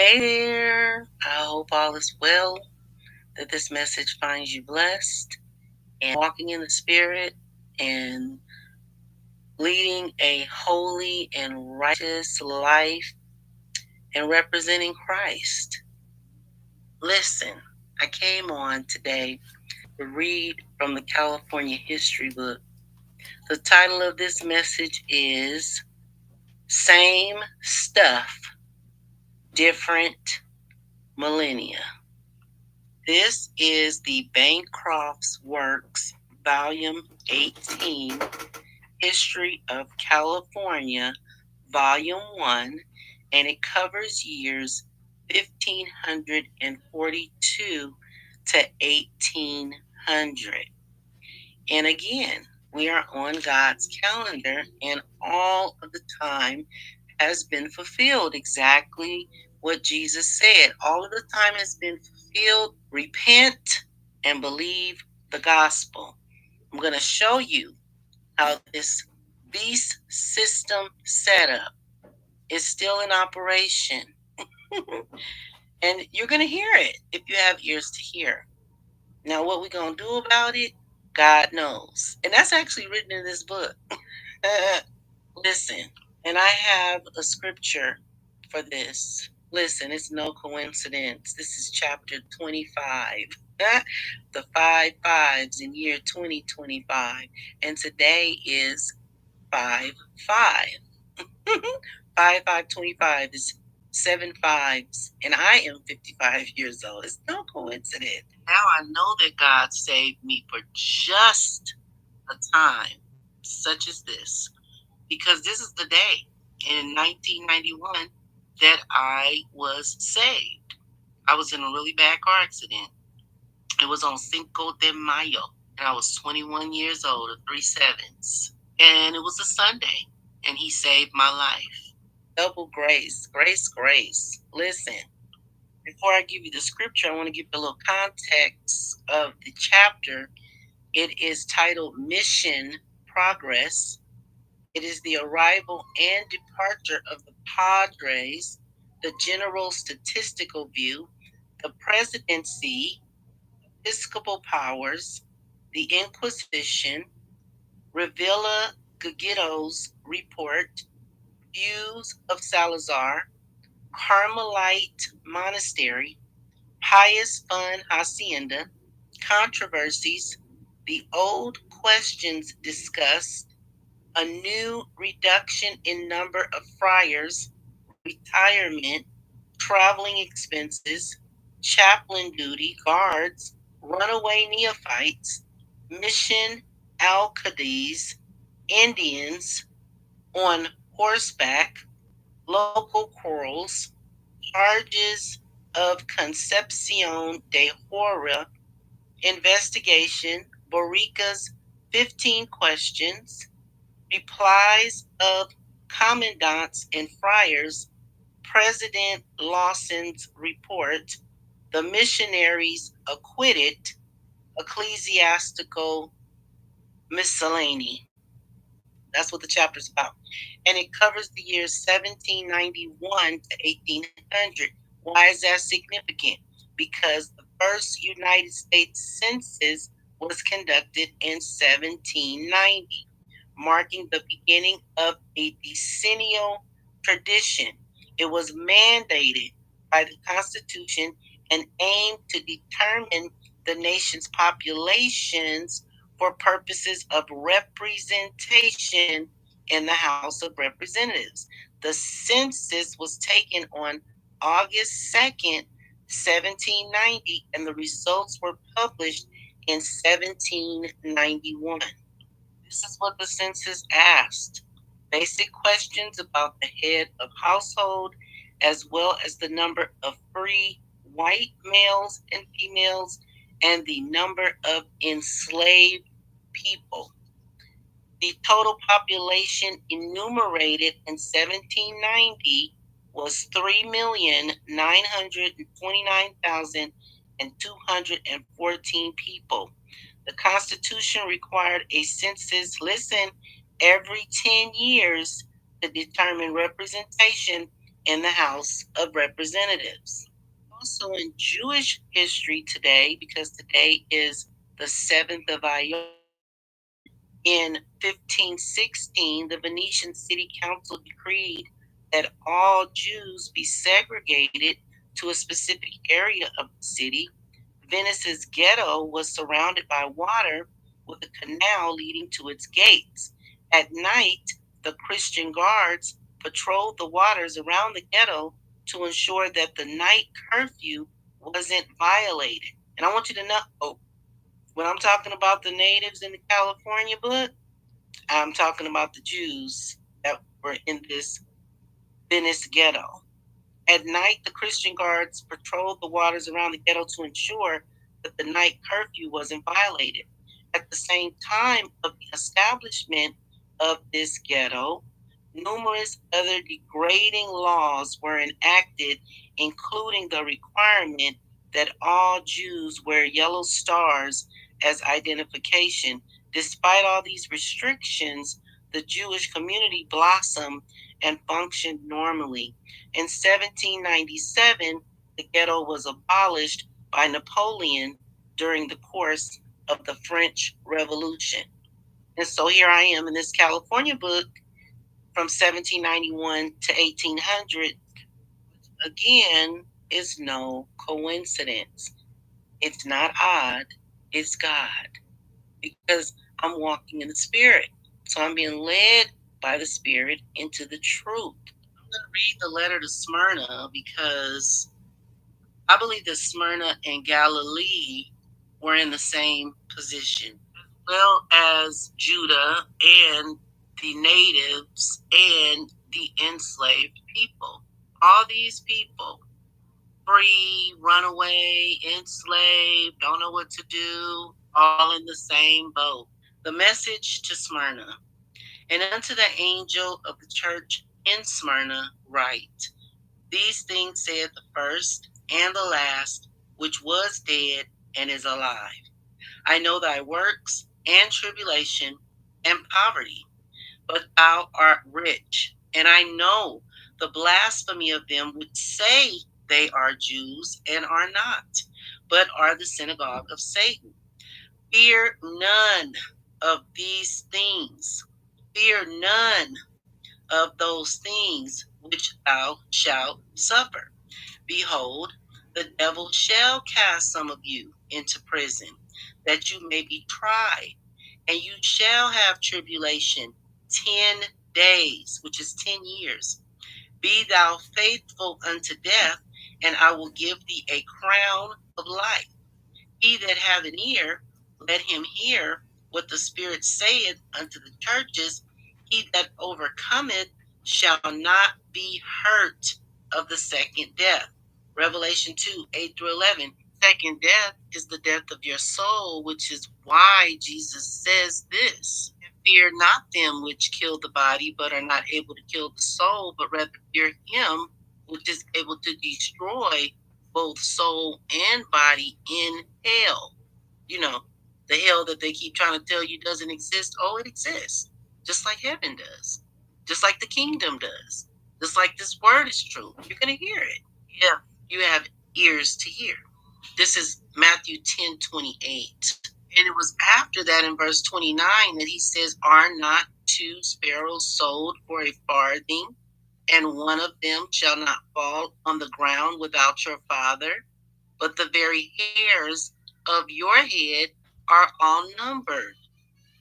Hey there, I hope all is well, that this message finds you blessed and walking in the Spirit and leading a holy and righteous life and representing Christ. Listen, I came on today to read from the California History book. The title of this message is Same Stuff, Different Millenia. This is the Bancroft's Works, Volume 18, History of California, Volume 1, and it covers years 1542 to 1800. And again, we are on God's calendar, and all of the time has been fulfilled. Exactly what Jesus said. All of the time has been fulfilled. Repent and believe the gospel. I'm going to show you how this beast system setup is still in operation. And you're going to hear it if you have ears to hear. Now, what we're going to do about it, God knows. And that's actually written in this book. Listen, and I have a scripture for this. Listen, it's no coincidence. This is chapter 25. The 5 fives in year 2025. And today is 5-5. 5-5-25 is 7 fives. And I am 55 years old. It's no coincidence. Now I know that God saved me for just a time such as this, because this is the day in 1991 that I was saved. I was in a really bad car accident. It was on Cinco de Mayo, and I was 21 years old, of 3 sevens. And it was a Sunday, and he saved my life. Double grace, grace, grace. Listen, before I give you the scripture, I want to give you a little context of the chapter. It is titled Mission Progress. It is the arrival and departure of the Padres, the general statistical view, the presidency, episcopal powers, the Inquisition, Revilla Gigetto's report, views of Salazar, Carmelite monastery, Pious Fund Hacienda, controversies, the old questions discussed, a new reduction in number of friars, retirement, traveling expenses, chaplain duty, guards, runaway neophytes, mission alcaldes, Indians on horseback, local quarrels, charges of Concepcion de Horra, investigation, Borica's 15 questions, replies of commandants and friars, President Lawson's report, the missionaries acquitted, ecclesiastical miscellany. That's what the chapter's about. And it covers the years 1791 to 1800. Why is that significant? Because the first United States Census was conducted in 1790, marking the beginning of a decennial tradition. It was mandated by the Constitution and aimed to determine the nation's populations for purposes of representation in the House of Representatives. The census was taken on August 2nd, 1790, and the results were published in 1791. This is what the census asked. Basic questions about the head of household, as well as the number of free white males and females, and the number of enslaved people. The total population enumerated in 1790 was 3,929,214 people. The Constitution required a census, listen, every 10 years to determine representation in the House of Representatives. Also in Jewish history today, because today is the 7th of Iyar, in 1516, the Venetian City Council decreed that all Jews be segregated to a specific area of the city. Venice's ghetto was surrounded by water with a canal leading to its gates. At night, the Christian guards patrolled the waters around the ghetto to ensure that the night curfew wasn't violated. And I want you to know, when I'm talking about the natives in the California book, I'm talking about the Jews that were in this Venice ghetto. At night, the Christian guards patrolled the waters around the ghetto to ensure that the night curfew wasn't violated. At the same time of the establishment of this ghetto, numerous other degrading laws were enacted, including the requirement that all Jews wear yellow stars as identification. Despite all these restrictions, the Jewish community blossomed and functioned normally. In 1797, the ghetto was abolished by Napoleon during the course of the French Revolution. And so here I am in this California book from 1791 to 1800. Again, is no coincidence. It's not odd, it's God. Because I'm walking in the Spirit. So I'm being led by the Spirit into the truth. I'm going to read the letter to Smyrna because I believe that Smyrna and Galilee were in the same position, as well as Judah and the natives and the enslaved people. All these people, free, runaway, enslaved, don't know what to do, all in the same boat. The message to Smyrna. And unto the angel of the church in Smyrna write, these things saith the first and the last, which was dead and is alive. I know thy works and tribulation and poverty, but thou art rich. And I know the blasphemy of them which say they are Jews and are not, but are the synagogue of Satan. Fear none of these things. Fear none of those things which thou shalt suffer. Behold, the devil shall cast some of you into prison, that you may be tried, and you shall have tribulation 10 days, which is 10 years. Be thou faithful unto death, and I will give thee a crown of life. He that hath an ear, let him hear what the Spirit saith unto the churches. He that overcometh shall not be hurt of the second death. Revelation 2, 8 through 11. Second death is the death of your soul, which is why Jesus says this. Fear not them which kill the body, but are not able to kill the soul, but rather fear him which is able to destroy both soul and body in hell. You know, the hell that they keep trying to tell you doesn't exist. Oh, it exists. Just like heaven does. Just like the kingdom does. Just like this word is true. You're going to hear it. Yeah, you have ears to hear. This is Matthew 10:28. And it was after that in verse 29 that he says, are not two sparrows sold for a farthing, and one of them shall not fall on the ground without your Father? But the very hairs of your head are all numbered.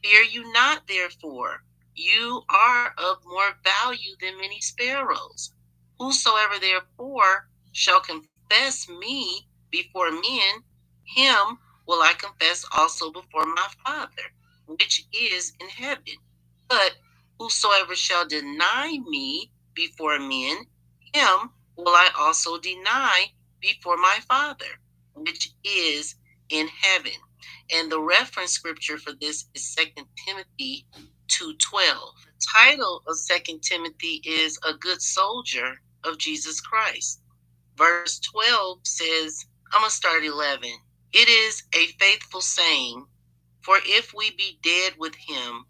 Fear you not, therefore. You are of more value than many sparrows. Whosoever therefore shall confess me before men, him will I confess also before my Father, which is in heaven. But whosoever shall deny me before men, him will I also deny before my Father, which is in heaven. And the reference scripture for this is 2 Timothy 2:12. The title of 2 Timothy is A Good Soldier of Jesus Christ. Verse 12 says, I'm going to start 11. It is a faithful saying, for if we be dead with him,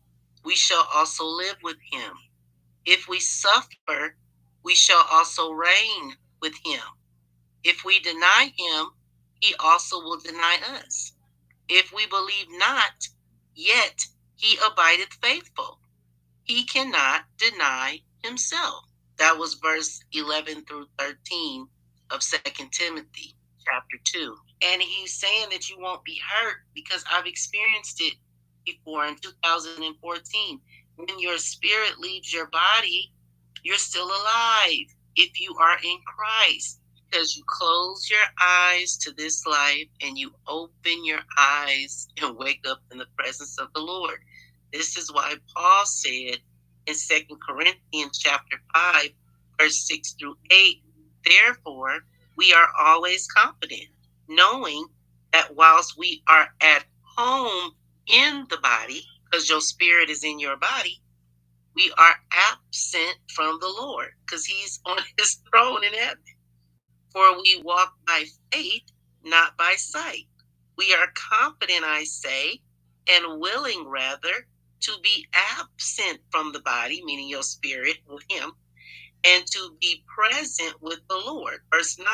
we shall also live with him. If we suffer, we shall also reign with him. If we deny him, he also will deny us. If we believe not, yet he abideth faithful. He cannot deny himself. That was verse 11 through 13 of 2 Timothy chapter 2. And he's saying that you won't be hurt because I've experienced it before in 2014. When your spirit leaves your body, you're still alive if you are in Christ, because you close your eyes to this life and you open your eyes and wake up in the presence of the Lord. This is why Paul said in 2 Corinthians chapter 5, verse 6 through 8, therefore we are always confident, knowing that whilst we are at home in the body, because your spirit is in your body, we are absent from the Lord, because he's on his throne in heaven. For we walk by faith, not by sight. We are confident, I say, and willing rather to be absent from the body, meaning your spirit with him, and to be present with the Lord. Verse 9,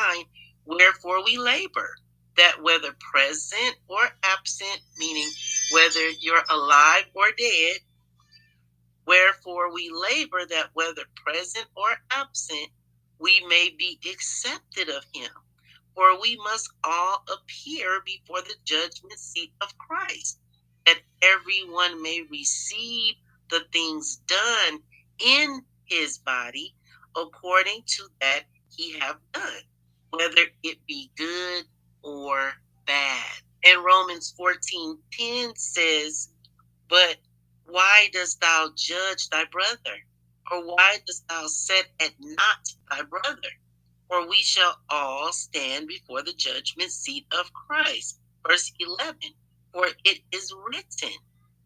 wherefore we labor, that whether present or absent, meaning whether you're alive or dead, wherefore we labor that whether present or absent, we may be accepted of him. For we must all appear before the judgment seat of Christ, that everyone may receive the things done in his body according to that he have done, whether it be good or bad. And Romans 14:10 says, but why dost thou judge thy brother? Or why dost thou set at naught thy brother? For we shall all stand before the judgment seat of Christ. Verse 11, for it is written,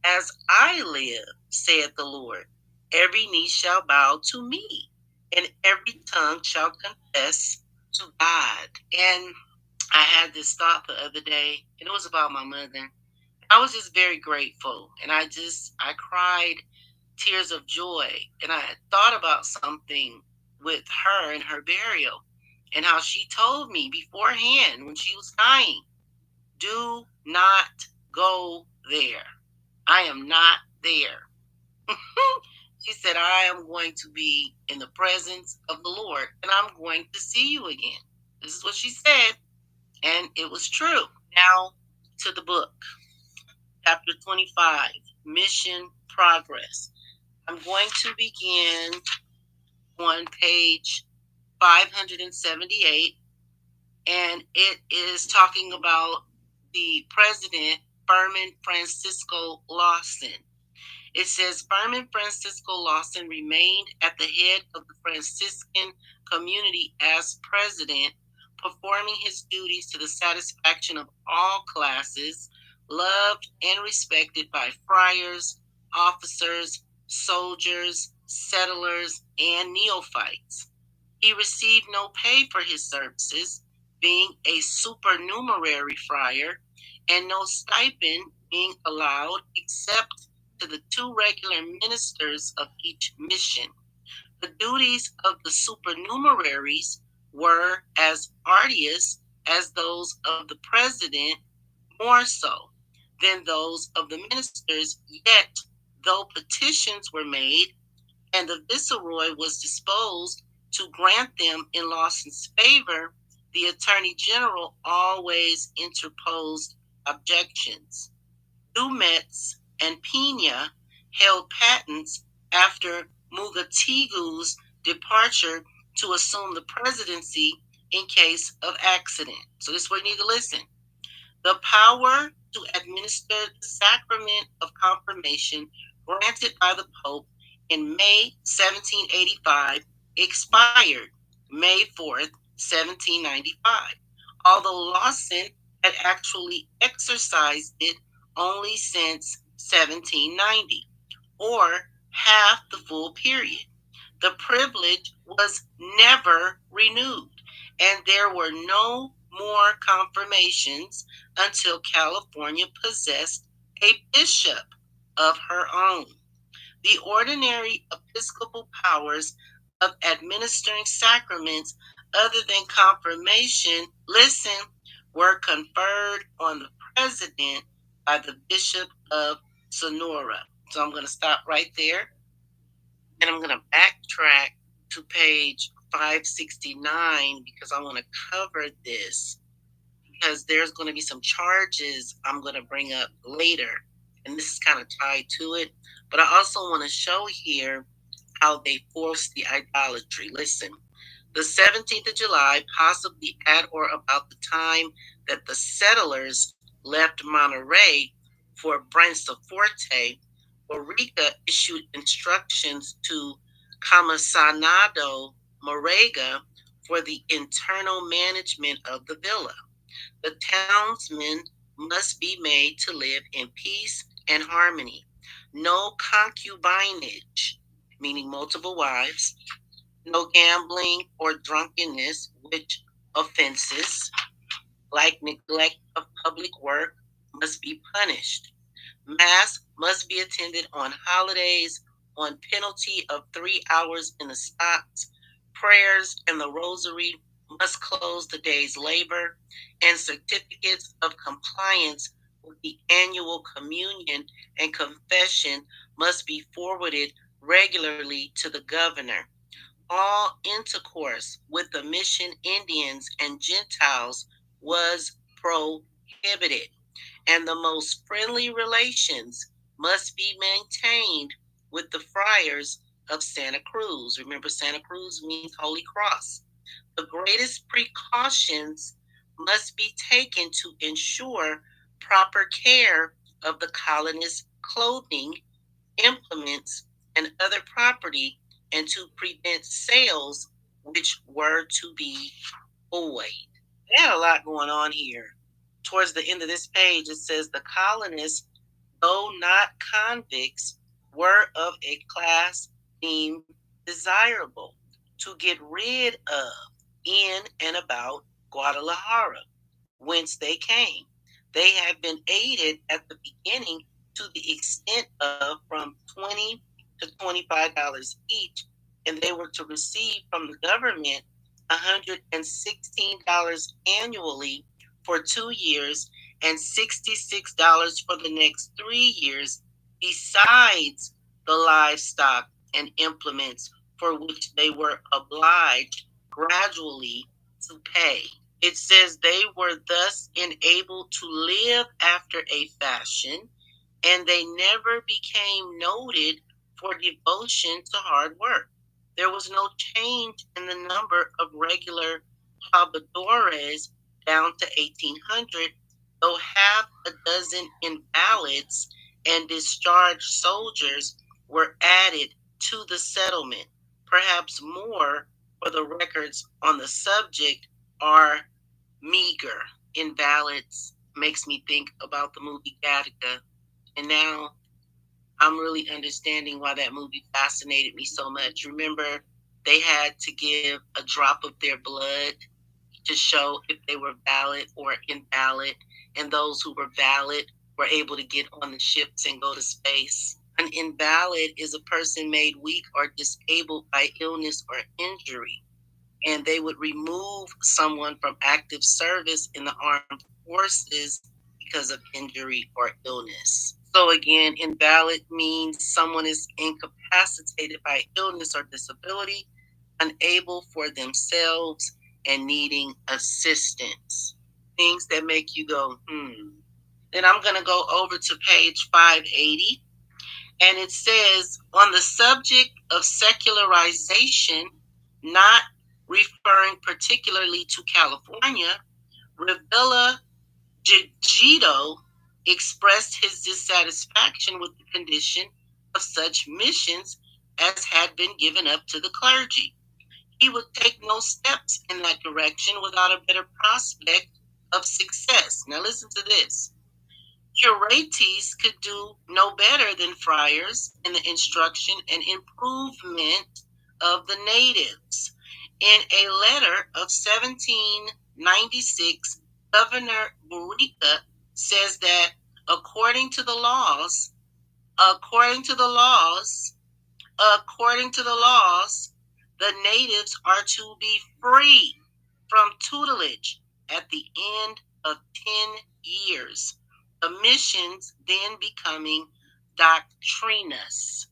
as I live, saith the Lord, every knee shall bow to me, and every tongue shall confess to God. And I had this thought the other day, and it was about my mother. I was just very grateful, and I cried tears of joy, and I had thought about something with her and her burial, and how she told me beforehand when she was dying, do not go there. I am not there. She said, I am going to be in the presence of the Lord, and I'm going to see you again. This is what she said, and it was true. Now to the book. Chapter 25, Mission Progress. I'm going to begin on page 578, and it is talking about the president, Furman Francisco Lawson. It says, Furman Francisco Lawson remained at the head of the Franciscan community as president, performing his duties to the satisfaction of all classes, loved and respected by friars, officers, soldiers, settlers, and neophytes. He received no pay for his services, being a supernumerary friar, and no stipend being allowed except to the 2 regular ministers of each mission. The duties of the supernumeraries were as arduous as those of the president, more so than those of the ministers, yet though petitions were made and the viceroy was disposed to grant them in Lawson's favor, the attorney general always interposed objections. Dumetz and Pena held patents after Mugatigu's departure to assume the presidency in case of accident. So this is where you need to listen. The power to administer the sacrament of confirmation granted by the Pope in May 1785 expired May 4th, 1795, although Lawson had actually exercised it only since 1790, or half the full period. The privilege was never renewed, and there were no more confirmations until California possessed a bishop of her own. The ordinary episcopal powers of administering sacraments other than confirmation, listen, were conferred on the president by the Bishop of Sonora. So I'm going to stop right there, and I'm going to backtrack to page 569 because I want to cover this, because there's going to be some charges I'm going to bring up later, and this is kind of tied to it. But I also want to show here how they forced the idolatry. Listen, the 17th of July, possibly at or about the time that the settlers left Monterey for Branciforte, Orica issued instructions to Comisionado Morega for the internal management of the villa. The townsmen must be made to live in peace and harmony. No concubinage, meaning multiple wives, no gambling or drunkenness, which offenses, like neglect of public work, must be punished. Mass must be attended on holidays on penalty of 3 hours in the stocks. Prayers and the rosary must close the day's labor, and certificates of compliance with the annual communion and confession must be forwarded regularly to the governor. All intercourse with the mission Indians and Gentiles was prohibited, and the most friendly relations must be maintained with the friars of Santa Cruz. Remember, Santa Cruz means Holy Cross. The greatest precautions must be taken to ensure proper care of the colonists' clothing, implements, and other property, and to prevent sales which were to be avoided. They had a lot going on here. Towards the end of this page, it says the colonists, though not convicts, were of a class deemed desirable to get rid of in and about Guadalajara, whence they came. They had been aided at the beginning to the extent of from $20 to $25 each, and they were to receive from the government $116 annually for 2 years and $66 for the next 3 years, besides the livestock and implements for which they were obliged gradually to pay. It says they were thus enabled to live after a fashion, and they never became noted for devotion to hard work. There was no change in the number of regular habladores down to 1,800, though half a dozen invalids and discharged soldiers were added to the settlement. Perhaps more, for the records on the subject are meager. Invalids makes me think about the movie Gattaca, and now I'm really understanding why that movie fascinated me so much. Remember, they had to give a drop of their blood to show if they were valid or invalid, and those who were valid were able to get on the ships and go to space. An invalid is a person made weak or disabled by illness or injury, and they would remove someone from active service in the armed forces because of injury or illness. So again, invalid means someone is incapacitated by illness or disability, unable for themselves, and needing assistance. Things that make you go, Then I'm going to go over to page 580, and it says, on the subject of secularization, not referring particularly to California, Rivera Gigido expressed his dissatisfaction with the condition of such missions as had been given up to the clergy. He would take no steps in that direction without a better prospect of success. Now listen to this. Curates could do no better than friars in the instruction and improvement of the natives. In a letter of 1796, Governor Burica says that according to the laws, The natives are to be free from tutelage at the end of 10 years. The missions then becoming doctrinus.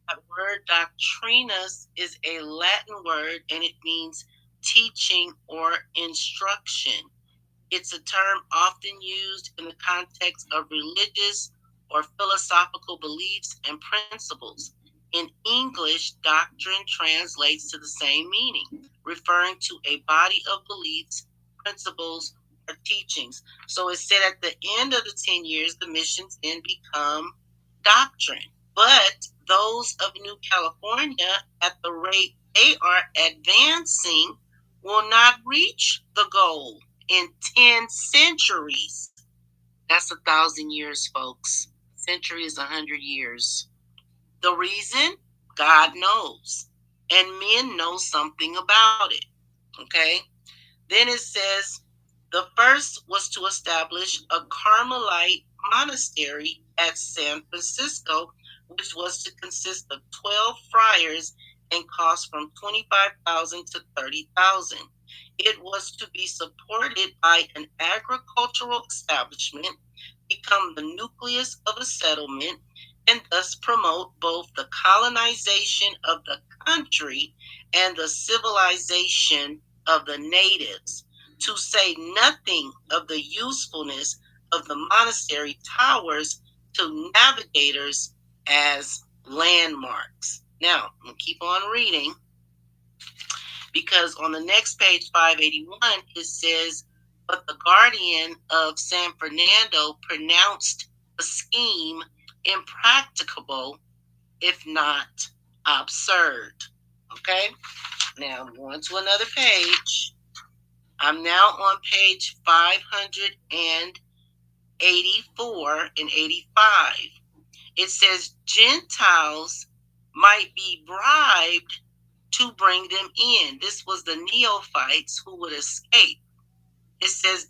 That word doctrinus is a Latin word and it means teaching or instruction. It's a term often used in the context of religious or philosophical beliefs and principles. In English, doctrine translates to the same meaning, referring to a body of beliefs, principles, or teachings. So it said at the end of the 10 years, the missions then become doctrine. But those of New California, at the rate they are advancing, will not reach the goal in 10 centuries. That's 1,000 years, folks. Century is 100 years. The reason? God knows. And men know something about it. Okay? Then it says the first was to establish a Carmelite monastery at San Francisco, which was to consist of 12 friars and cost from $25,000 to $30,000. It was to be supported by an agricultural establishment, become the nucleus of a settlement, and thus promote both the colonization of the country and the civilization of the natives, to say nothing of the usefulness of the monastery towers to navigators as landmarks. Now, we'll keep on reading because on the next page, 581, it says, but the guardian of San Fernando pronounced the scheme impracticable, if not absurd. Okay? Now, I'm going to another page. I'm now on page 584 and 85. It says Gentiles might be bribed to bring them in. This was the neophytes who would escape. It says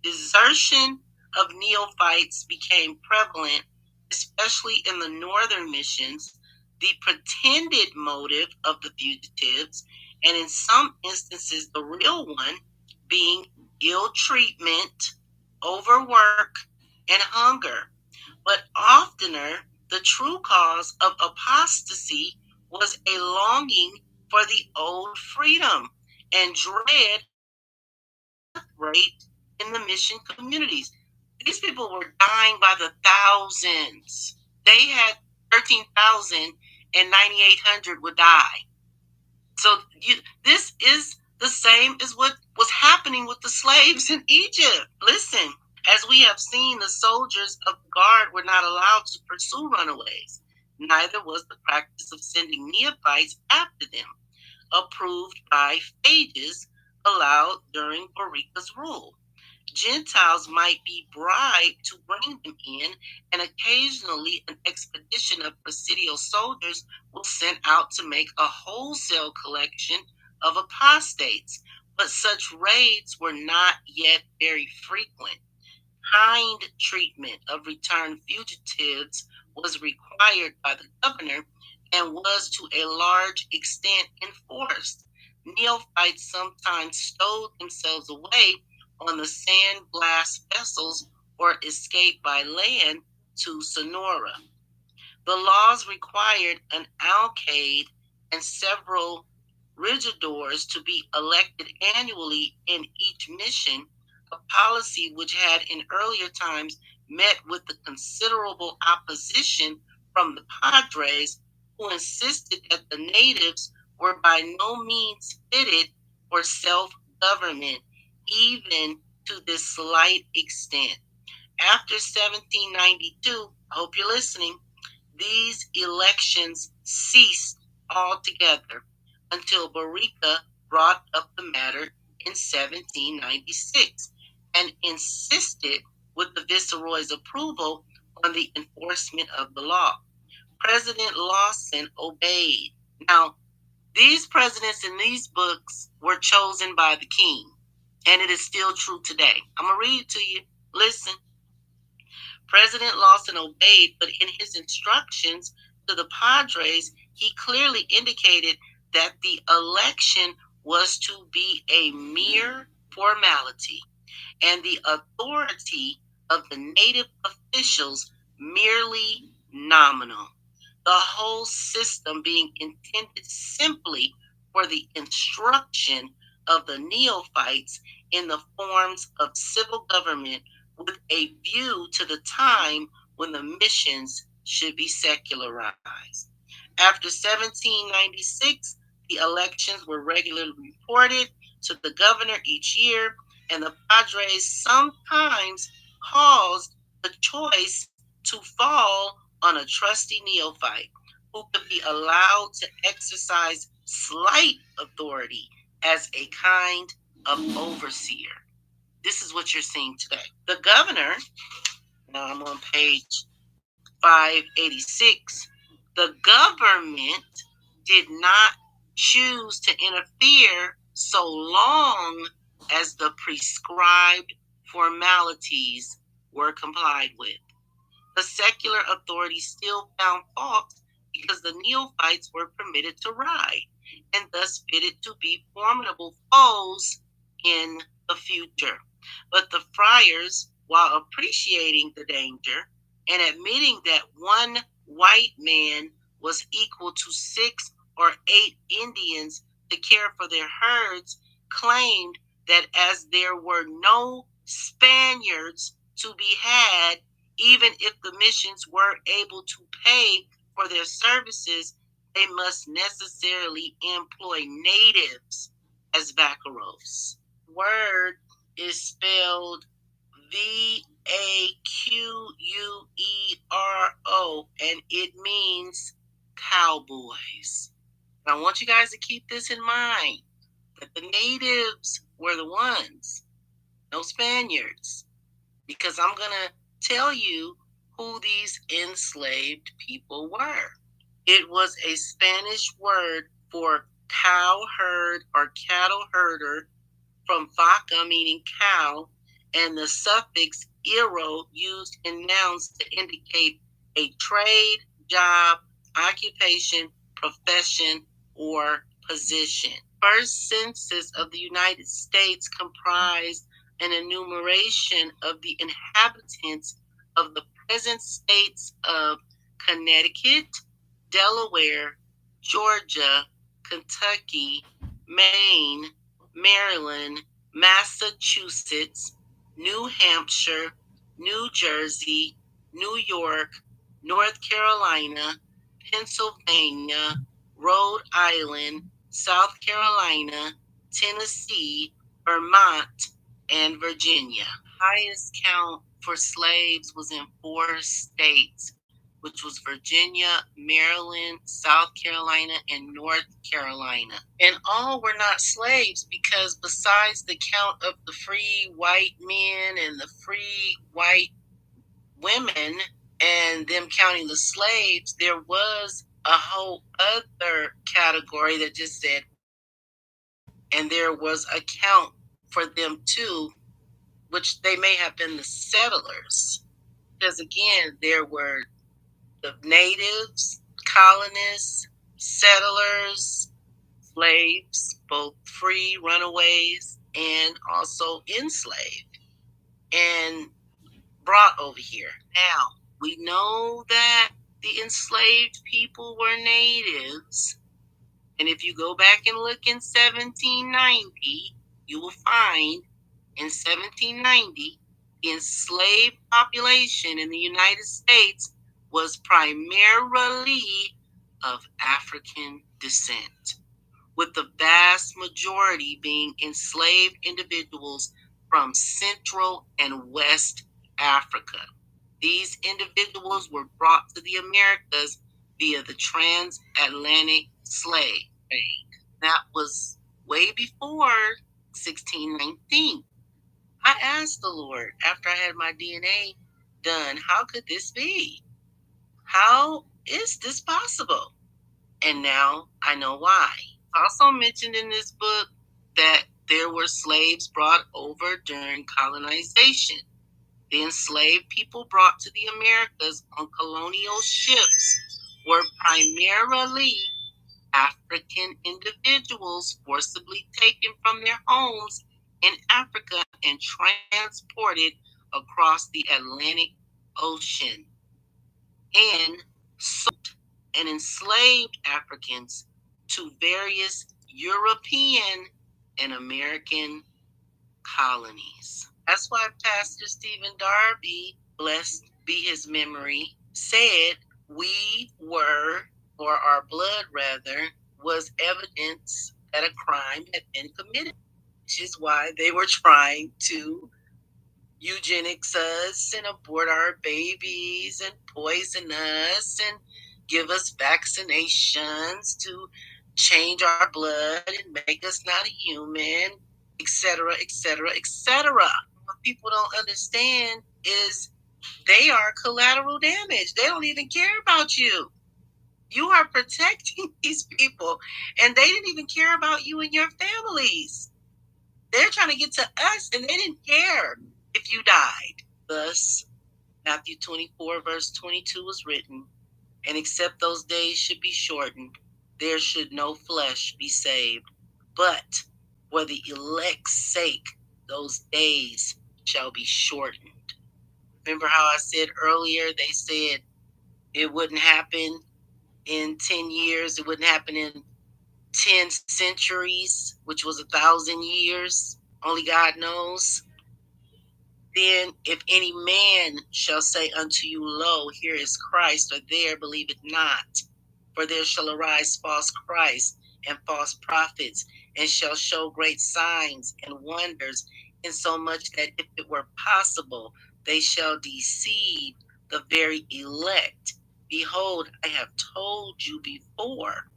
desertion of neophytes became prevalent, especially in the northern missions, the pretended motive of the fugitives, and in some instances, the real one being ill treatment, overwork, and hunger. But oftener, the true cause of apostasy was a longing for the old freedom and dread rate in the mission communities. These people were dying by the thousands. They had 13,000 and 9,800 would die. So this is the same as what was happening with the slaves in Egypt. Listen, as we have seen, the soldiers of the guard were not allowed to pursue runaways. Neither was the practice of sending neophytes after them, approved by Phages, allowed during Barica's rule. Gentiles might be bribed to bring them in, and occasionally an expedition of presidial soldiers was sent out to make a wholesale collection of apostates. But such raids were not yet very frequent. Kind treatment of returned fugitives was required by the governor and was to a large extent enforced. Neophytes sometimes stowed themselves away on the sand-blast vessels or escaped by land to Sonora. The laws required an alcalde and several regidors to be elected annually in each mission, a policy which had in earlier times met with the considerable opposition from the padres, who insisted that the natives were by no means fitted for self-government, even to this slight extent. After 1792, I hope you're listening, these elections ceased altogether until Barica brought up the matter in 1796 and insisted, with the Viceroy's approval, on the enforcement of the law. President Lawson obeyed. Now, these presidents in these books were chosen by the king, and it is still true today. I'm going to read it to you. Listen. President Lawson obeyed, but in his instructions to the Padres, he clearly indicated that the election was to be a mere formality, and the authority of the native officials merely nominal. The whole system being intended simply for the instruction of the neophytes in the forms of civil government, with a view to the time when the missions should be secularized. After 1796, the elections were regularly reported to the governor each year, and the padres sometimes caused the choice to fall on a trusty neophyte who could be allowed to exercise slight authority as a kind of overseer. This is what you're seeing today. The governor, now I'm on page 586, the government did not choose to interfere so long as the prescribed formalities were complied with. The secular authorities still found fault because the neophytes were permitted to ride and thus fitted to be formidable foes in the future. But the friars, while appreciating the danger and admitting that one white man was equal to 6 or 8 Indians to care for their herds, claimed that as there were no Spaniards to be had, even if the missions were able to pay for their services, they must necessarily employ natives as vaqueros. Word is spelled Vaquero, and it means cowboys. Now, I want you guys to keep this in mind, that the natives were the ones, no Spaniards, because I'm going to tell you who these enslaved people were. It was a Spanish word for cow herd or cattle herder, from vaca, meaning cow, and the suffix ero used in nouns to indicate a trade, job, occupation, profession, or position. First census of the United States comprised an enumeration of the inhabitants of the present states of Connecticut, Delaware, Georgia, Kentucky, Maine, Maryland, Massachusetts, New Hampshire, New Jersey, New York, North Carolina, Pennsylvania, Rhode Island, South Carolina, Tennessee, Vermont, and Virginia. Highest count for slaves was in 4 states, which was Virginia, Maryland, South Carolina, and North Carolina. And all were not slaves, because besides the count of the free white men and the free white women, and them counting the slaves, there was a whole other category that just said, and there was a count for them too, which they may have been the settlers. Because again, there were the natives, colonists, settlers, slaves, both free, runaways, and also enslaved and brought over here. Now, we know that the enslaved people were natives. And if you go back and look in 1790, you will find in 1790, the enslaved population in the United States was primarily of African descent, with the vast majority being enslaved individuals from Central and West Africa. These individuals were brought to the Americas via the transatlantic slave trade. That was way before 1619. I asked the Lord after I had my DNA done, how could this be? How is this possible? And now I know why. Also mentioned in this book that there were slaves brought over during colonization. The enslaved people brought to the Americas on colonial ships were primarily African individuals forcibly taken from their homes in Africa and transported across the Atlantic Ocean, and sold and enslaved Africans to various European and American colonies. That's why Pastor Stephen Darby, blessed be his memory, said we were, or our blood rather, was evidence that a crime had been committed, which is why they were trying to eugenics us and abort our babies and poison us and give us vaccinations to change our blood and make us not a human, etc., etc., etc. What people don't understand is they are collateral damage. They don't even care about you. You are protecting these people, and they didn't even care about you and your families. They're trying to get to us, and they didn't care if you died. Thus, Matthew 24, verse 22 was written, and except those days should be shortened, there should no flesh be saved. But for the elect's sake, those days shall be shortened. Remember how I said earlier, they said it wouldn't happen in 10 years, it wouldn't happen in 10 centuries, which was 1,000 years. Only God knows. Then if any man shall say unto you, Lo, here is Christ, or there, believe it not. For there shall arise false Christs and false prophets, and shall show great signs and wonders, insomuch that if it were possible, they shall deceive the very elect. Behold, I have told you before.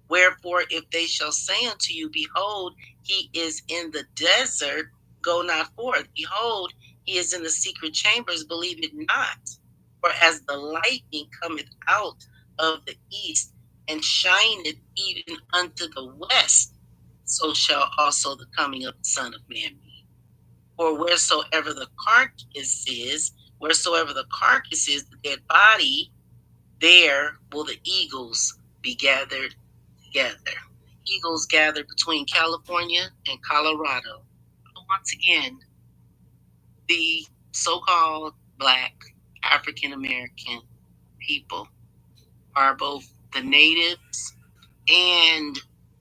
Wherefore, if they shall say unto you, Behold, he is in the desert, go not forth. Behold, he is in the secret chambers, believe it not. For as the lightning cometh out of the east, and shineth even unto the west, so shall also the coming of the Son of Man be. For wheresoever the carcass is, the dead body, there will the eagles be gathered together. Eagles gathered between California and Colorado. Once again, the so-called Black African American people are both the natives and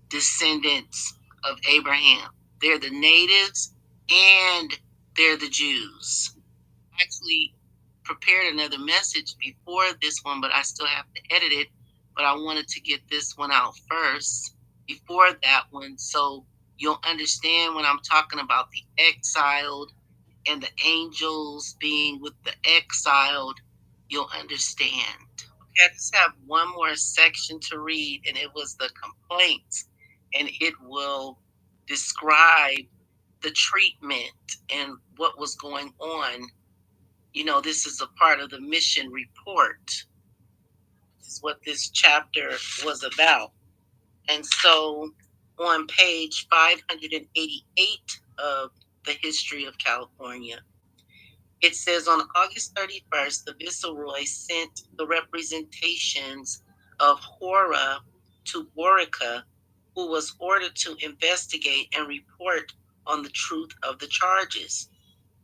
descendants of Abraham. They're the natives and they're the Jews. I actually prepared another message before this one, but I still have to edit it. But I wanted to get this one out first before that one, so you'll understand when I'm talking about the exiled and the angels being with the exiled, you'll understand. Okay, I just have one more section to read, and it was the complaints, and it will describe the treatment and what was going on. You know, this is a part of the mission report. This is what this chapter was about. And so on page 588 of the History of California, it says on August 31st, the Viceroy sent the representations of Hora to Borica, who was ordered to investigate and report on the truth of the charges.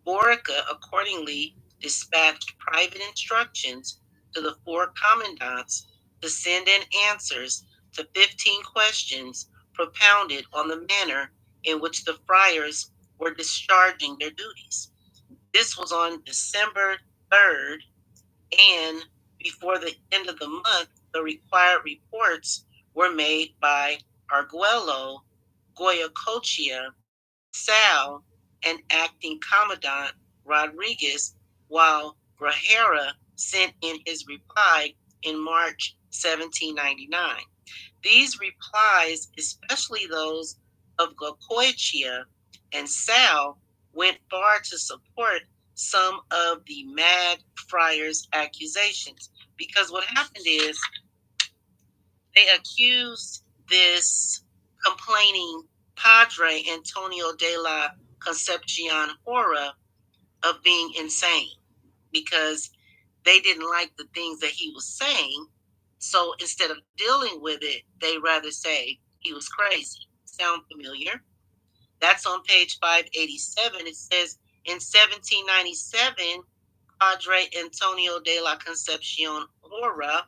Borica accordingly dispatched private instructions to the 4 commandants to send in answers to 15 questions propounded on the manner in which the friars were discharging their duties. This was on December 3rd, and before the end of the month, the required reports were made by Arguello, Goyacochea, Sal, and acting Commandant Rodriguez, while Grajera sent in his reply in March 1799. These replies, especially those of Gocoechea and Sal, went far to support some of the mad friars' accusations. Because what happened is they accused this complaining Padre Antonio de la Concepcion Hora of being insane because they didn't like the things that he was saying. So instead of dealing with it, they rather say he was crazy. Sound familiar? That's on page 587. It says in 1797, Padre Antonio de la Concepcion Hora,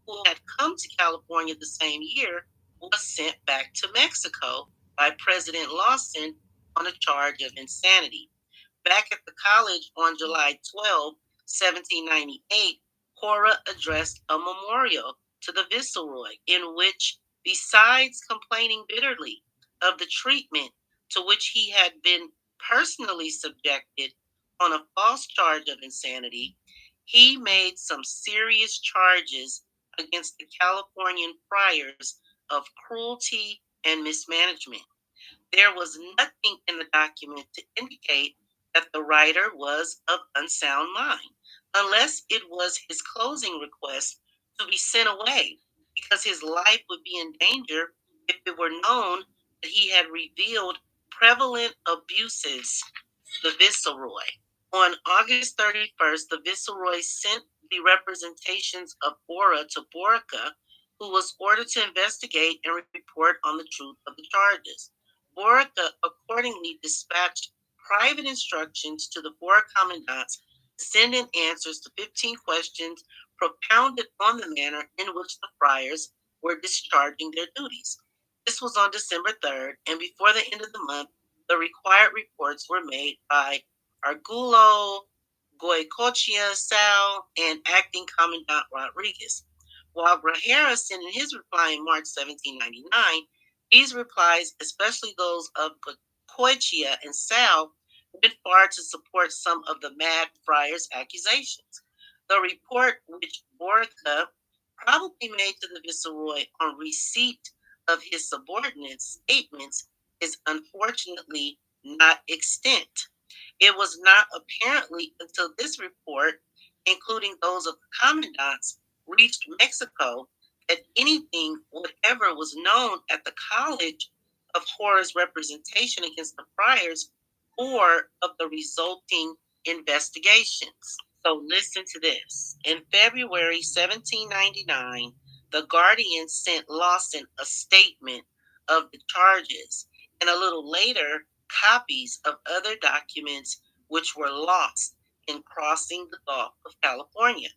who had come to California the same year, was sent back to Mexico by President Lawson on a charge of insanity. Back at the college on July 12, 1798, Cora addressed a memorial to the Viceroy in which, besides complaining bitterly of the treatment to which he had been personally subjected on a false charge of insanity, he made some serious charges against the Californian friars of cruelty and mismanagement. There was nothing in the document to indicate that the writer was of unsound mind, unless it was his closing request to be sent away because his life would be in danger if it were known that he had revealed prevalent abuses to the Viceroy. On August 31st, the Viceroy sent the representations of Bora to Borica, who was ordered to investigate and report on the truth of the charges. Borica accordingly dispatched private instructions to the four commandants to send in answers to 15 questions propounded on the manner in which the friars were discharging their duties. This was on December 3rd, and before the end of the month, the required reports were made by Argulo, Goicoechea Sal, and acting Commandant Rodriguez. While Grajera sent in his reply in March 1799, these replies, especially those of Goicoechea and Sal, went far to support some of the mad friars' accusations. The report, which Borca probably made to the Viceroy on receipt of his subordinates' statements, is unfortunately not extant. It was not apparently until this report, including those of the commandants, reached Mexico that anything, whatever was known at the college of Horace's representation against the friars or of the resulting investigations. So listen to this. In February 1799, the Guardian sent Lawson a statement of the charges, and a little later, copies of other documents which were lost in crossing the Gulf of California.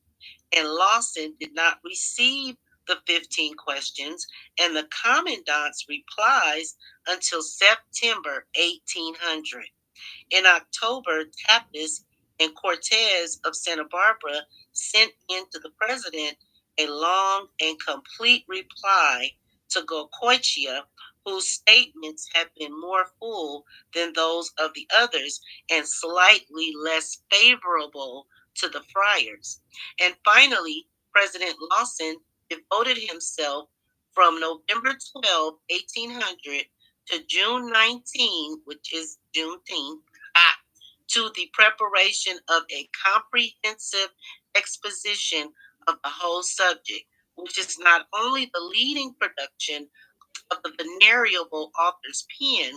And Lawson did not receive the 15 questions and the commandant's replies until September 1800. In October, Tapas and Cortez of Santa Barbara sent in to the president a long and complete reply to Gocoechea, whose statements had been more full than those of the others and slightly less favorable to the friars. And finally, President Lawson devoted himself from November 12, 1800 to June 19, which is Juneteenth, to the preparation of a comprehensive exposition of the whole subject, which is not only the leading production of the venerable author's pen,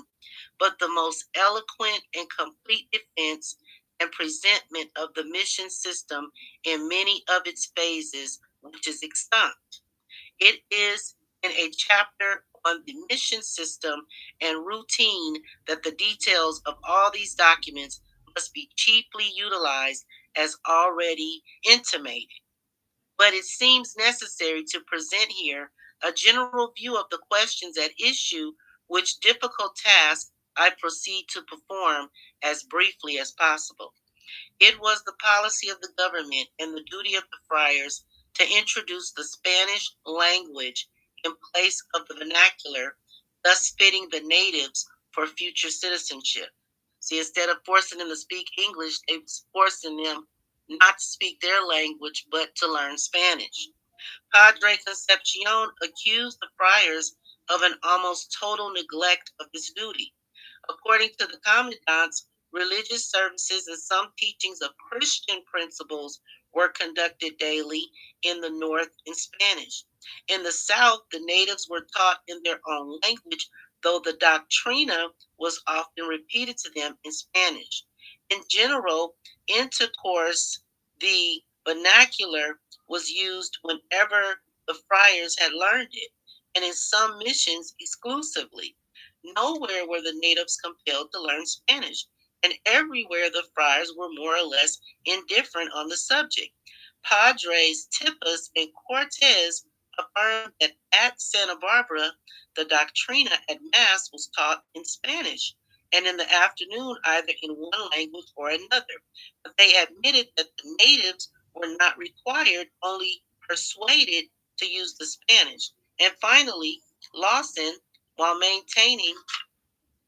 but the most eloquent and complete defense and presentment of the mission system in many of its phases, which is extant. It is in a chapter on the mission system and routine that the details of all these documents must be cheaply utilized as already intimated. But it seems necessary to present here a general view of the questions at issue, which difficult task I proceed to perform as briefly as possible. It was the policy of the government and the duty of the friars to introduce the Spanish language in place of the vernacular, thus fitting the natives for future citizenship. See, instead of forcing them to speak English, they was forcing them not to speak their language, but to learn Spanish. Padre Concepcion accused the friars of an almost total neglect of this duty. According to the commandants, religious services and some teachings of Christian principles were conducted daily in the North in Spanish. In the South, the natives were taught in their own language, though the doctrina was often repeated to them in Spanish. In general, intercourse, the vernacular, was used whenever the friars had learned it, and in some missions exclusively. Nowhere were the natives compelled to learn Spanish, and everywhere the friars were more or less indifferent on the subject. Padres Tippas and Cortez affirmed that at Santa Barbara, the doctrina at Mass was taught in Spanish, and in the afternoon either in one language or another. But they admitted that the natives were not required, only persuaded to use the Spanish. And finally, Lawson, while maintaining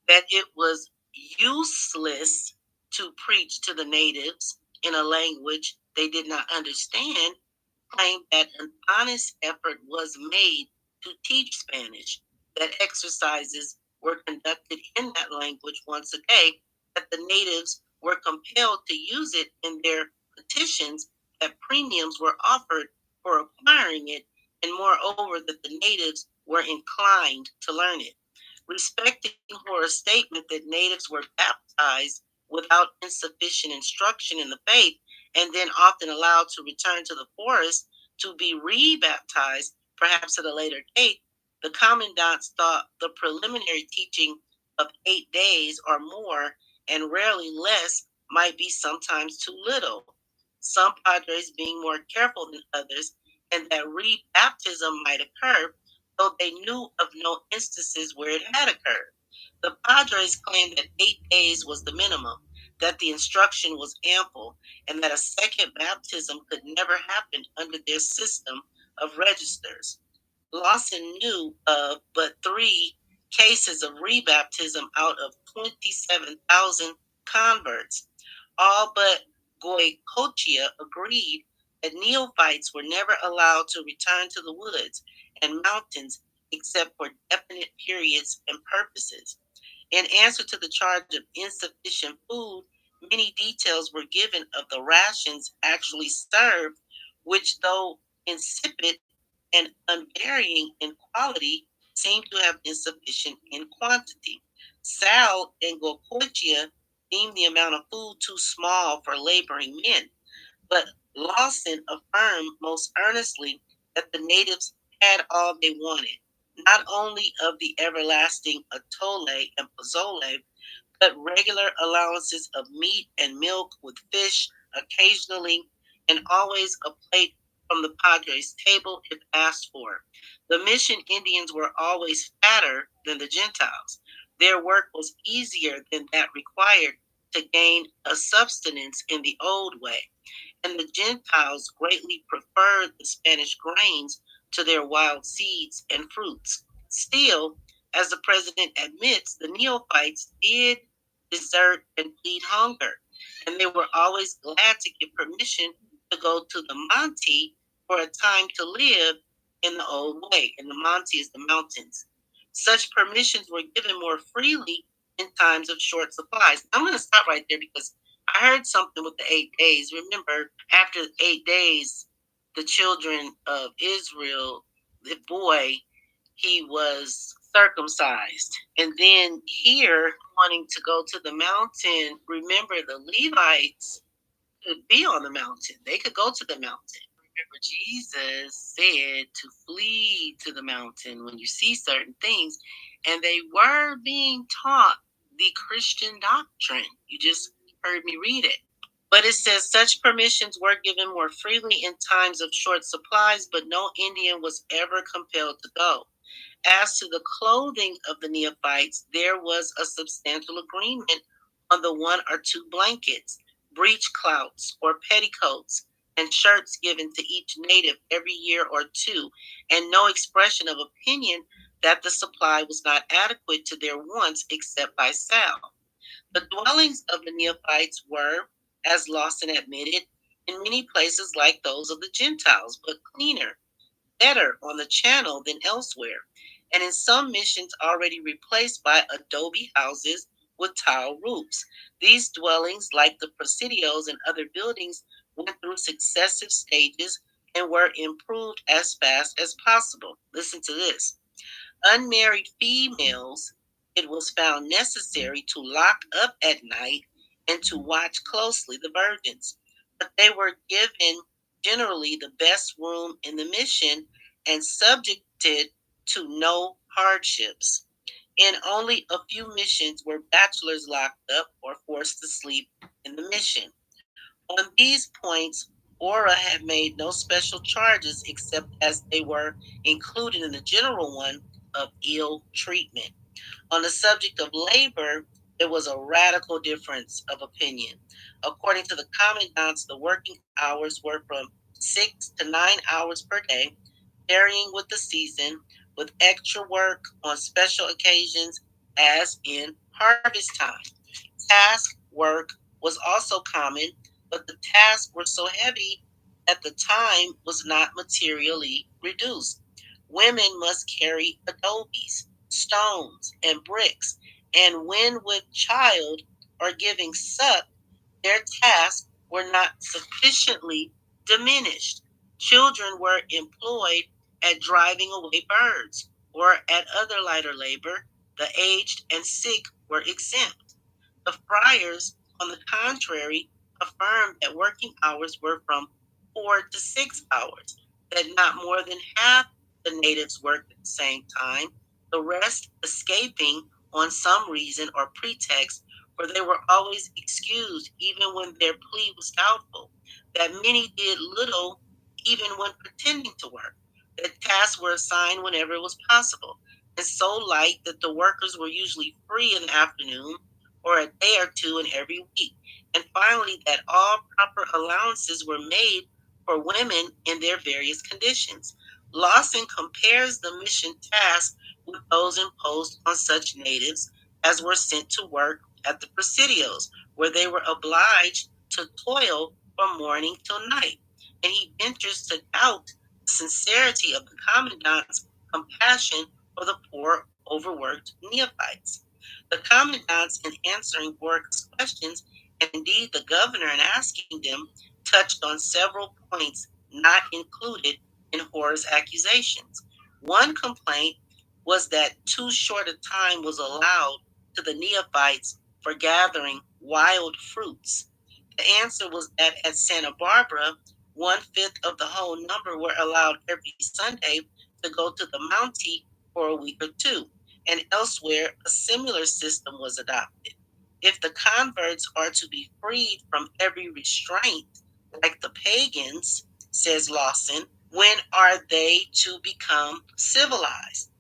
that it was useless to preach to the natives in a language they did not understand, claimed that an honest effort was made to teach Spanish, that exercises were conducted in that language once a day, that the natives were compelled to use it in their petitions, that premiums were offered for acquiring it, and moreover, that the natives were inclined to learn it. Respecting Horace's statement that natives were baptized without insufficient instruction in the faith and then often allowed to return to the forest to be rebaptized, perhaps at a later date, the commandants thought the preliminary teaching of 8 days or more, and rarely less, might be sometimes too little. Some padres being more careful than others, and that rebaptism might occur, though they knew of no instances where it had occurred. The padres claimed that 8 days was the minimum, that the instruction was ample, and that a second baptism could never happen under their system of registers. Lawson knew of but 3 cases of rebaptism out of 27,000 converts. All but Goicoechea agreed that neophytes were never allowed to return to the woods and mountains except for definite periods and purposes. In answer to the charge of insufficient food, many details were given of the rations actually served, which, though insipid and unvarying in quality, seemed to have been sufficient in quantity. Sal and Goicoechea deemed the amount of food too small for laboring men, but Lawson affirmed most earnestly that the natives had all they wanted, not only of the everlasting atole and pozole, but regular allowances of meat and milk with fish occasionally, and always a plate from the padres' table if asked for. The mission Indians were always fatter than the Gentiles. Their work was easier than that required to gain a subsistence in the old way, and the Gentiles greatly preferred the Spanish grains to their wild seeds and fruits. Still, as the president admits, the neophytes did desert and plead hunger, and they were always glad to get permission to go to the Monte for a time to live in the old way. And the Monte is the mountains. Such permissions were given more freely in times of short supplies. I'm going to stop right there because I heard something with the 8 days. Remember, after 8 days, the children of Israel, the boy, he was circumcised. And then here, wanting to go to the mountain, remember the Levites could be on the mountain. They could go to the mountain. Remember, Jesus said to flee to the mountain when you see certain things. And they were being taught the Christian doctrine. You just heard me read it. But it says such permissions were given more freely in times of short supplies, but no Indian was ever compelled to go. As to the clothing of the neophytes, there was a substantial agreement on the 1 or 2 blankets, breech clouts or petticoats, and shirts given to each native every year or 2, and no expression of opinion that the supply was not adequate to their wants except by Sal. The dwellings of the neophytes were, as Lawson admitted, in many places like those of the Gentiles, but cleaner, better on the channel than elsewhere, and in some missions already replaced by adobe houses with tile roofs. These dwellings, like the presidios and other buildings, went through successive stages and were improved as fast as possible. Listen to this. Unmarried females, it was found necessary to lock up at night and to watch closely the virgins. But they were given generally the best room in the mission, and subjected to no hardships. In only a few missions were bachelors locked up or forced to sleep in the mission. On these points, Ora had made no special charges except as they were included in the general one of ill treatment. On the subject of labor, there was a radical difference of opinion. According to the commandants, the working hours were from 6 to 9 hours per day, varying with the season, with extra work on special occasions, as in harvest time. Task work was also common, but the tasks were so heavy that the time was not materially reduced. Women must carry adobes, stones, and bricks, and when with child or giving suck, their tasks were not sufficiently diminished. Children were employed at driving away birds or at other lighter labor. The aged and sick were exempt. The friars, on the contrary, affirmed that working hours were from 4 to 6 hours, that not more than half the natives worked at the same time, the rest escaping on some reason or pretext, for they were always excused even when their plea was doubtful, that many did little even when pretending to work, that tasks were assigned whenever it was possible, and so light that the workers were usually free in the afternoon or a day or two in every week. And finally, that all proper allowances were made for women in their various conditions. Lawson compares the mission task with those imposed on such natives as were sent to work at the presidios, where they were obliged to toil from morning till night. And he ventures to doubt the sincerity of the commandant's compassion for the poor, overworked neophytes. The commandants, in answering Borg's questions, and indeed the governor in asking them, touched on several points not included in Horace's accusations. One complaint was that too short a time was allowed to the neophytes for gathering wild fruits. The answer was that at Santa Barbara, 1/5 of the whole number were allowed every Sunday to go to the Mountie for a week or two, and elsewhere a similar system was adopted. If the converts are to be freed from every restraint, like the pagans, says Lawson, when are they to become civilized?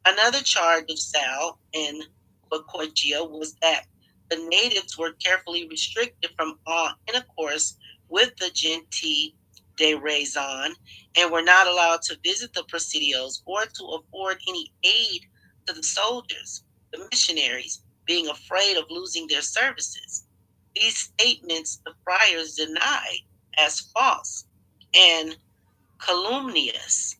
Another charge of Sal and Boccaccio was that the natives were carefully restricted from all intercourse with the gente de raison and were not allowed to visit the presidios or to afford any aid to the soldiers, the missionaries, being afraid of losing their services. These statements the friars denied as false and calumnious.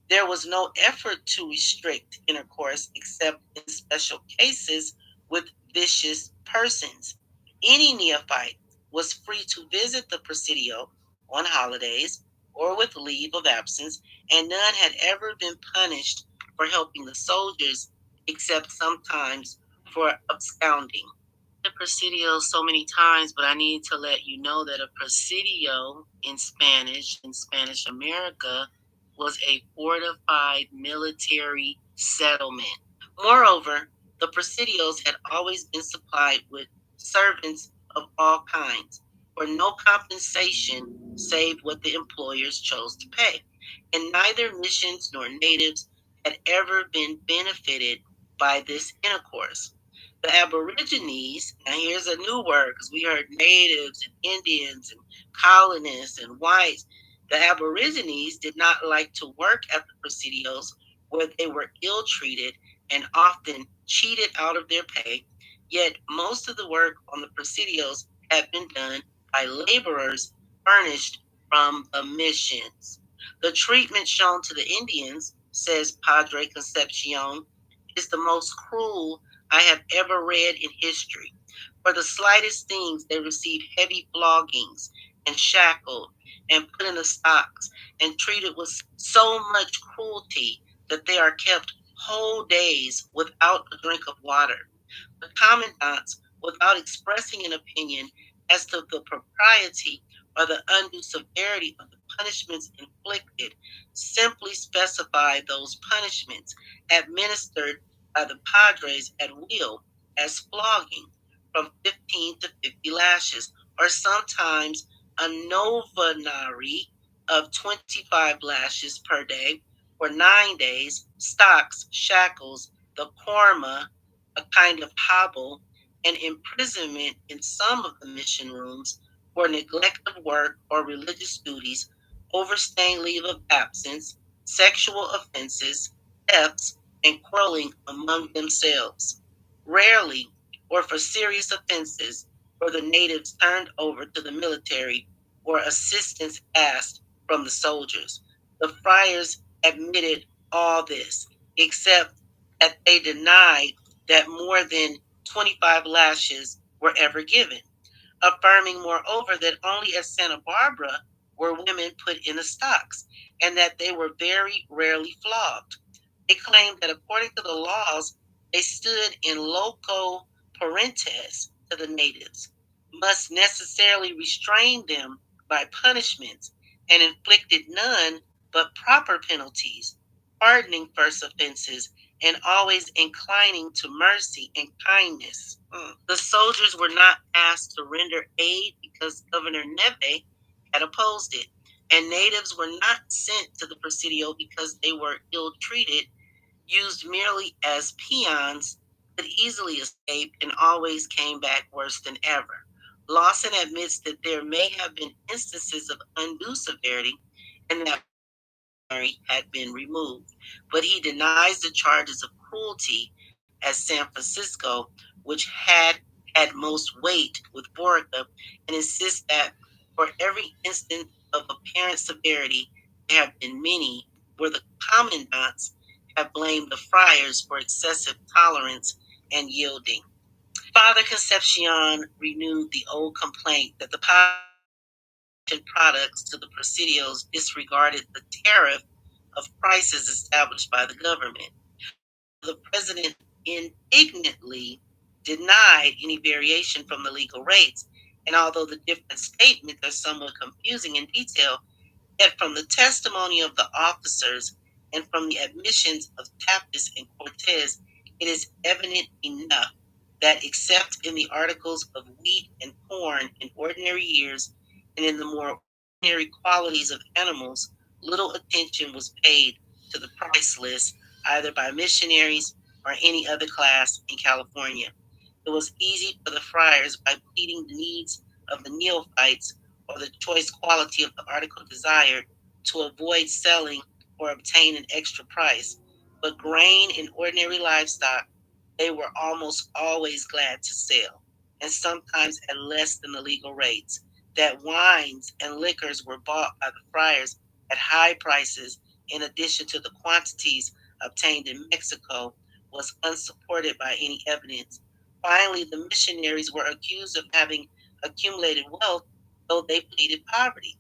There was no effort to restrict intercourse except in special cases with vicious persons. Any neophyte was free to visit the presidio on holidays or with leave of absence, and none had ever been punished for helping the soldiers except sometimes for absconding. The presidio so many times, but I need to let you know that a presidio in Spanish America, was a fortified military settlement. Moreover, the presidios had always been supplied with servants of all kinds for no compensation save what the employers chose to pay. And neither missions nor natives had ever been benefited by this intercourse. The Aborigines, now here's a new word because we heard natives and Indians and colonists and whites. The Aborigines did not like to work at the presidios where they were ill treated and often cheated out of their pay. Yet most of the work on the presidios had been done by laborers furnished from the missions. The treatment shown to the Indians, says Padre Concepcion, is the most cruel I have ever read in history. For the slightest things, they receive heavy floggings and shackled and put in the stocks and treated with so much cruelty that they are kept whole days without a drink of water. The commandants, without expressing an opinion as to the propriety or the undue severity of the punishments inflicted simply specify those punishments administered by the padres at will as flogging from 15 to 50 lashes, or sometimes a novenary of 25 lashes per day for 9 days, stocks, shackles, the korma, a kind of hobble, and imprisonment in some of the mission rooms for neglect of work or religious duties, overstaying leave of absence, sexual offenses, thefts, and quarreling among themselves. Rarely, or for serious offenses, were the natives turned over to the military or assistance asked from the soldiers. The friars admitted all this, except that they denied that more than 25 lashes were ever given, affirming moreover that only at Santa Barbara were women put in the stocks, and that they were very rarely flogged. They claimed that according to the laws, they stood in loco parentis to the natives, must necessarily restrain them by punishments, and inflicted none but proper penalties, pardoning first offenses, and always inclining to mercy and kindness. The soldiers were not asked to render aid because Governor Neve had opposed it, and natives were not sent to the Presidio because they were ill treated, used merely as peons, could easily escape, and always came back worse than ever. Lawson admits that there may have been instances of undue severity and that had been removed, but he denies the charges of cruelty as San Francisco, which had most weight with Borica, and insists that for every instance of apparent severity, there have been many where the commandants have blamed the friars for excessive tolerance and yielding. Father Concepcion renewed the old complaint that the products to the presidios disregarded the tariff of prices established by the government. The president indignantly denied any variation from the legal rates, and although the different statements are somewhat confusing in detail, yet from the testimony of the officers and from the admissions of Tapias and Cortez, it is evident enough that except in the articles of wheat and corn in ordinary years and in the more ordinary qualities of animals, little attention was paid to the price list either by missionaries or any other class in California. It was easy for the friars, by pleading the needs of the neophytes or the choice quality of the article desired, to avoid selling or obtain an extra price. But grain and ordinary livestock they were almost always glad to sell, and sometimes at less than the legal rates. That wines and liquors were bought by the friars at high prices, in addition to the quantities obtained in Mexico, was unsupported by any evidence. Finally, the missionaries were accused of having accumulated wealth, though they pleaded poverty.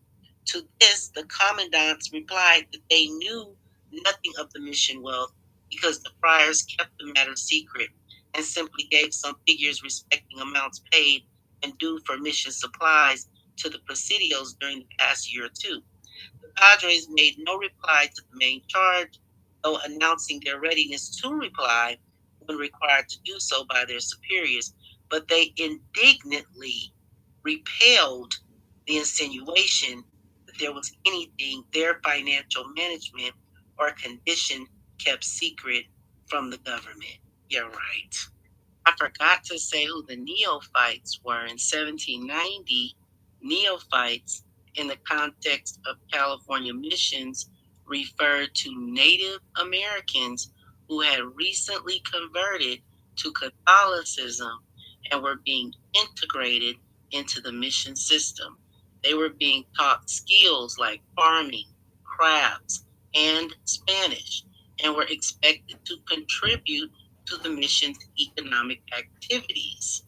To this, the commandants replied that they knew nothing of the mission wealth because the friars kept the matter secret and simply gave some figures respecting amounts paid and due for mission supplies to the presidios during the past year or two. The Padres made no reply to the main charge, though announcing their readiness to reply when required to do so by their superiors, but they indignantly repelled the insinuation that there was anything their financial management or condition kept secret from the government. You're right. I forgot to say who the neophytes were. In 1790, neophytes, in the context of California missions, referred to Native Americans who had recently converted to Catholicism and were being integrated into the mission system. They were being taught skills like farming, crafts, and Spanish, and were expected to contribute to the mission's economic activities.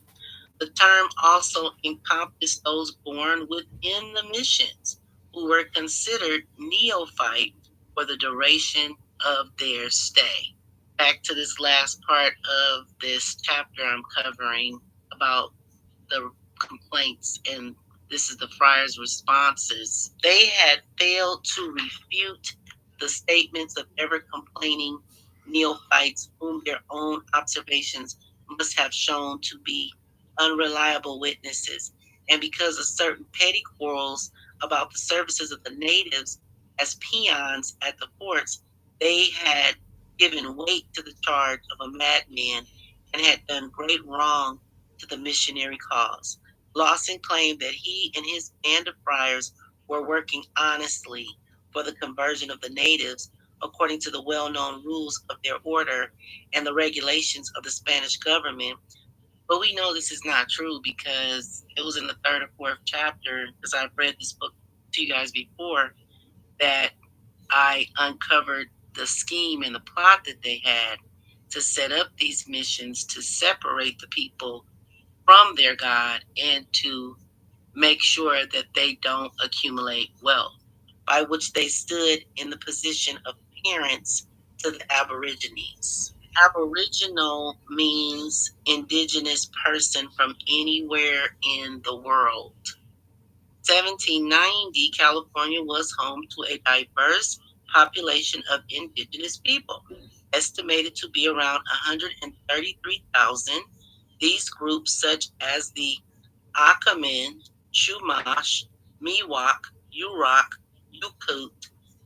The term also encompassed those born within the missions, who were considered neophyte for the duration of their stay. Back to this last part of this chapter I'm covering about the complaints and This is the friars' responses. They had failed to refute the statements of ever complaining neophytes, whom their own observations must have shown to be unreliable witnesses. And because of certain petty quarrels about the services of the natives as peons at the forts, they had given weight to the charge of a madman and had done great wrong to the missionary cause. Lawson claimed that he and his band of friars were working honestly for the conversion of the natives according to the well-known rules of their order and the regulations of the Spanish government. But we know this is not true because it was in the third or fourth chapter, because I've read this book to you guys before, that I uncovered the scheme and the plot that they had to set up these missions to separate the people from their God and to make sure that they don't accumulate wealth, by which they stood in the position of parents to the Aborigines. Aboriginal means indigenous person from anywhere in the world. 1790, California was home to a diverse population of indigenous people, estimated to be around 133,000. These groups, such as the Akamen, Chumash, Miwok, Yurok, Yukut,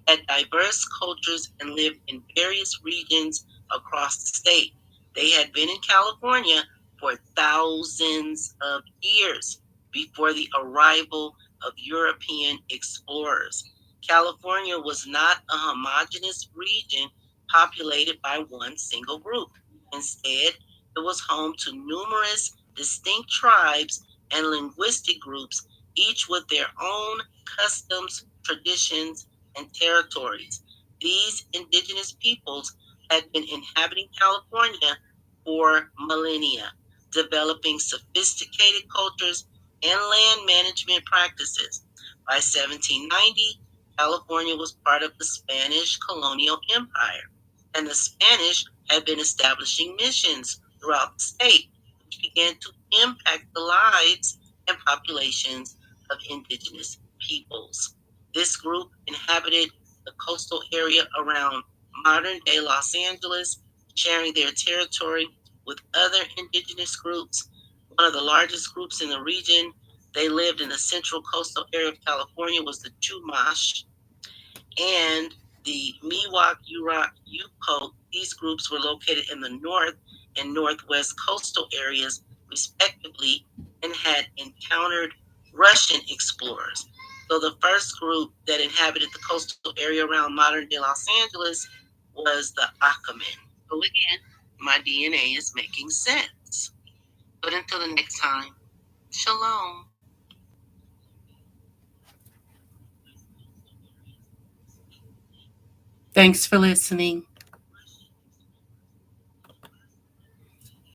had diverse cultures and lived in various regions across the state. They had been in California for thousands of years before the arrival of European explorers. California was not a homogeneous region populated by one single group. Instead, it was home to numerous distinct tribes and linguistic groups, each with their own customs, traditions, and territories. These indigenous peoples had been inhabiting California for millennia, developing sophisticated cultures and land management practices. By 1790, California was part of the Spanish colonial empire, and the Spanish had been establishing missions throughout the state, which began to impact the lives and populations of indigenous peoples. This group inhabited the coastal area around modern-day Los Angeles, sharing their territory with other indigenous groups. One of the largest groups in the region, they lived in the central coastal area of California, was the Chumash, and the Miwok, Yurok, Yukot. These groups were located in the north and northwest coastal areas, respectively, and had encountered Russian explorers. So the first group that inhabited the coastal area around modern-day Los Angeles was the Akamen. So again, my DNA is making sense. But until the next time, shalom. Thanks for listening.